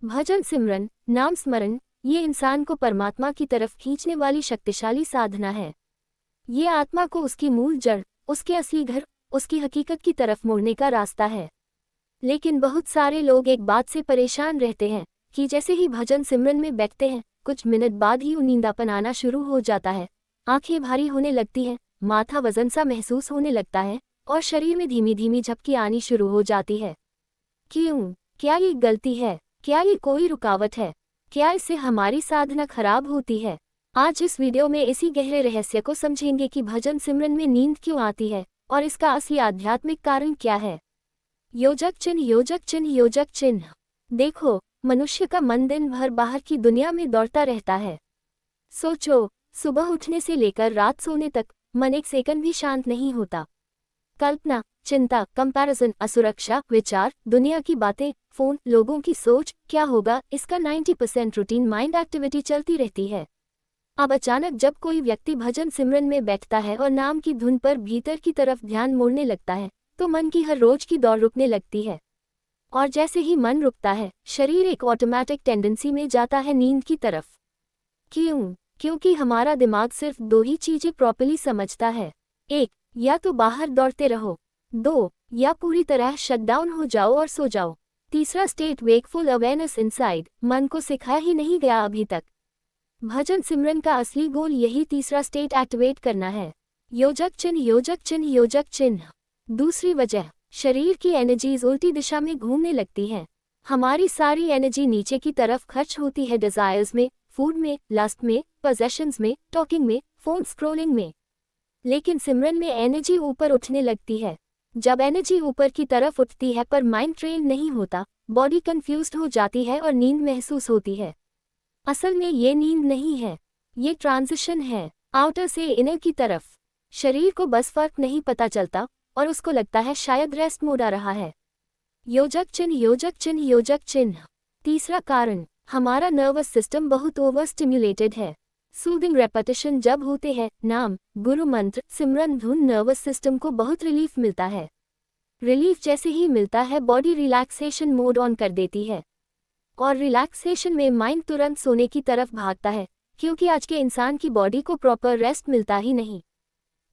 भजन सिमरन, नाम स्मरण, ये इंसान को परमात्मा की तरफ खींचने वाली शक्तिशाली साधना है। ये आत्मा को उसकी मूल जड़, उसके असली घर, उसकी हकीकत की तरफ मोड़ने का रास्ता है। लेकिन बहुत सारे लोग एक बात से परेशान रहते हैं कि जैसे ही भजन सिमरन में बैठते हैं, कुछ मिनट बाद ही नींदापन आना शुरू हो जाता है, आंखें भारी होने लगती हैं, माथा वजन सा महसूस होने लगता है और शरीर में धीमी धीमी झपकी आनी शुरू हो जाती है। क्यों? क्या ये गलती है? क्या ये कोई रुकावट है? क्या इससे हमारी साधना खराब होती है? आज इस वीडियो में इसी गहरे रहस्य को समझेंगे कि भजन सिमरन में नींद क्यों आती है और इसका असली आध्यात्मिक कारण क्या है। योजक चिन्ह, योजक चिन्ह, योजक चिन्ह। देखो, मनुष्य का मन दिन भर बाहर की दुनिया में दौड़ता रहता है। सोचो, सुबह उठने से लेकर रात सोने तक मन एक सेकंड भी शांत नहीं होता। कल्पना, चिंता, कंपैरिजन, असुरक्षा, विचार, दुनिया की बातें, फोन, लोगों की सोच, क्या होगा, इसका 90% रूटीन माइंड एक्टिविटी चलती रहती है। अब अचानक जब कोई व्यक्ति भजन सिमरन में बैठता है और नाम की धुन पर भीतर की तरफ ध्यान मोड़ने लगता है, तो मन की हर रोज की दौड़ रुकने लगती है। और जैसे ही मन रुकता है, शरीर एक ऑटोमेटिक टेंडेंसी में जाता है नींद की तरफ। क्यों? क्योंकि हमारा दिमाग सिर्फ दो ही चीजें प्रॉपर्ली समझता है। एक, या तो बाहर दौड़ते रहो। दो, या पूरी तरह शटडाउन हो जाओ और सो जाओ। तीसरा स्टेट, वेकफुल अवेयरनेस इनसाइड, मन को सिखाया ही नहीं गया अभी तक। भजन सिमरन का असली गोल यही तीसरा स्टेट एक्टिवेट करना है। योजक चिन्ह, योजक चिन्ह, योजक चिन्ह। दूसरी वजह, शरीर की एनर्जीज उल्टी दिशा में घूमने लगती हैं। हमारी सारी एनर्जी नीचे की तरफ खर्च होती है, डिजायर्स में, फूड में, लस्ट में, पोजेशंस में, टॉकिंग में, फोन स्क्रोलिंग में। लेकिन सिमरन में एनर्जी ऊपर उठने लगती है। जब एनर्जी ऊपर की तरफ उठती है पर माइंड ट्रेन नहीं होता, बॉडी कंफ्यूज्ड हो जाती है और नींद महसूस होती है। असल में ये नींद नहीं है, ये ट्रांजिशन है, आउटर से इनर की तरफ। शरीर को बस फर्क नहीं पता चलता और उसको लगता है शायद रेस्ट मोड आ रहा है। योजक चिन्ह, योजक चिन्ह, योजक चिन्ह। तीसरा कारण, हमारा नर्वस सिस्टम बहुत ओवर स्टिम्युलेटेड है। सूदिंग रेपिटेशन जब होते हैं, नाम, गुरु मंत्र, सिमरन धुन, नर्वस सिस्टम को बहुत रिलीफ मिलता है। रिलीफ जैसे ही मिलता है, बॉडी रिलैक्सेशन मोड ऑन कर देती है और रिलैक्सेशन में माइंड तुरंत सोने की तरफ भागता है, क्योंकि आज के इंसान की बॉडी को प्रॉपर रेस्ट मिलता ही नहीं।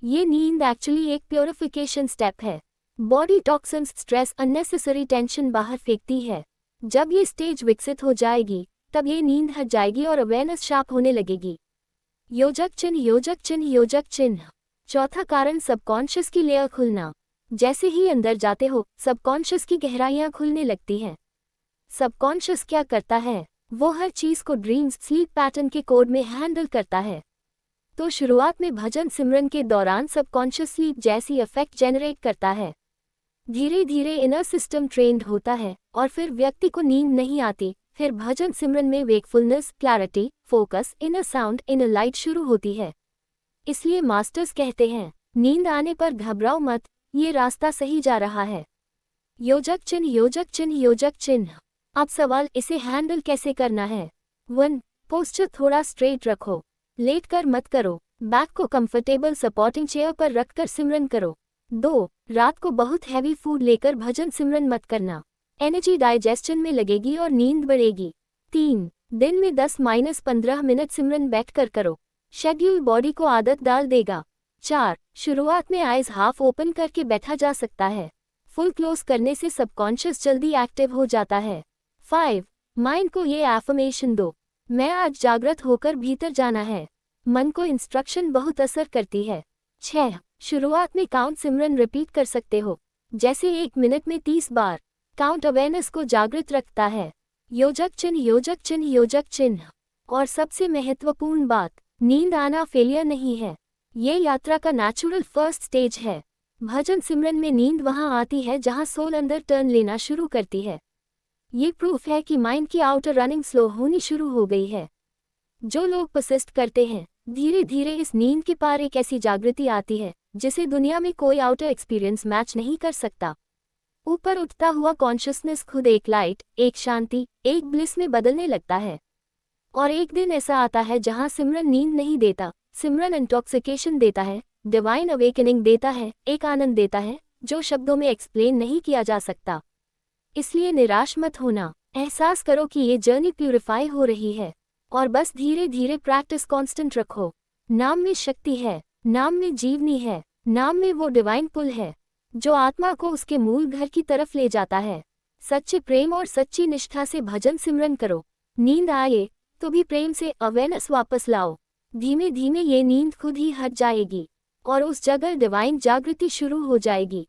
ये नींद एक्चुअली एक प्योरिफिकेशन स्टेप है। Body toxins, stress, unnecessary tension बाहर फेंकती है। जब ये स्टेज विकसित हो जाएगी, तब ये नींद हट जाएगी और अवेयरनेस शार्प होने लगेगी। योजक चिन्ह, योजक चिन्ह, योजक चिन्ह। चौथा कारण, सबकॉन्शियस की लेयर खुलना। जैसे ही अंदर जाते हो, सबकॉन्शियस की गहराइयां खुलने लगती हैं। सबकॉन्शियस क्या करता है? वो हर चीज को ड्रीम्स, स्लीप पैटर्न के कोड में हैंडल करता है। तो शुरुआत में भजन सिमरन के दौरान सबकॉन्शियस स्लीप जैसी इफेक्ट जनरेट करता है। धीरे धीरे इनर सिस्टम ट्रेंड होता है और फिर व्यक्ति को नींद नहीं आती। फिर भजन सिमरन में wakefulness, clarity, focus, inner sound, inner light शुरू होती है। इसलिए मास्टर्स कहते हैं, नींद आने पर घबराओ मत, ये रास्ता सही जा रहा है। योजक चिन्ह, योजक चिन्ह, योजक चिन्ह। अब सवाल, इसे हैंडल कैसे करना है? 1. पोस्चर थोड़ा स्ट्रेट रखो, लेट कर मत करो। बैक को कंफर्टेबल सपोर्टिंग चेयर पर रखकर सिमरन करो। 2. रात को बहुत हैवी फूड लेकर भजन सिमरन मत करना, एनर्जी डाइजेशन में लगेगी और नींद बढ़ेगी। 3. दिन में 10-15 मिनट सिमरन बैठकर करो, शेड्यूल बॉडी को आदत डाल देगा। 4. शुरुआत में आइज हाफ ओपन करके बैठा जा सकता है, फुल क्लोज करने से सबकॉन्शियस जल्दी एक्टिव हो जाता है। 5. माइंड को ये एफर्मेशन दो, मैं आज जागृत होकर भीतर जाना है। मन को इंस्ट्रक्शन बहुत असर करती है। 6. शुरुआत में काउंट सिमरन रिपीट कर सकते हो, जैसे 1 मिनट में 30 बार। काउंट अवेयरनेस को जागृत रखता है। योजक चिन्ह, योजक चिन्ह, योजक चिन्ह। और सबसे महत्वपूर्ण बात, नींद आना फेलियर नहीं है, ये यात्रा का नेचुरल फर्स्ट स्टेज है। भजन सिमरन में नींद वहां आती है जहां सोल अंदर टर्न लेना शुरू करती है। ये प्रूफ है कि माइंड की आउटर रनिंग स्लो होनी शुरू हो गई है। जो लोग परसिस्ट करते हैं, धीरे धीरे इस नींद के पार एक ऐसी जागृति आती है जिसे दुनिया में कोई आउटर एक्सपीरियंस मैच नहीं कर सकता। ऊपर उठता हुआ कॉन्शियसनेस खुद एक लाइट, एक शांति, एक ब्लिस में बदलने लगता है। और एक दिन ऐसा आता है जहां सिमरन नींद नहीं देता, सिमरन इंटॉक्सिकेशन देता है, डिवाइन अवेकनिंग देता है, एक आनंद देता है जो शब्दों में एक्सप्लेन नहीं किया जा सकता। इसलिए निराश मत होना, एहसास करो कि ये जर्नी प्यूरिफाई हो रही है, और बस धीरे धीरे प्रैक्टिस कांस्टेंट रखो। नाम में शक्ति है, नाम में जीवनी है, नाम में वो डिवाइन पुल है जो आत्मा को उसके मूल घर की तरफ ले जाता है। सच्चे प्रेम और सच्ची निष्ठा से भजन सिमरन करो। नींद आए तो भी प्रेम से अवेयरनेस वापस लाओ। धीमे धीमे ये नींद खुद ही हट जाएगी और उस जगह डिवाइन जागृति शुरू हो जाएगी।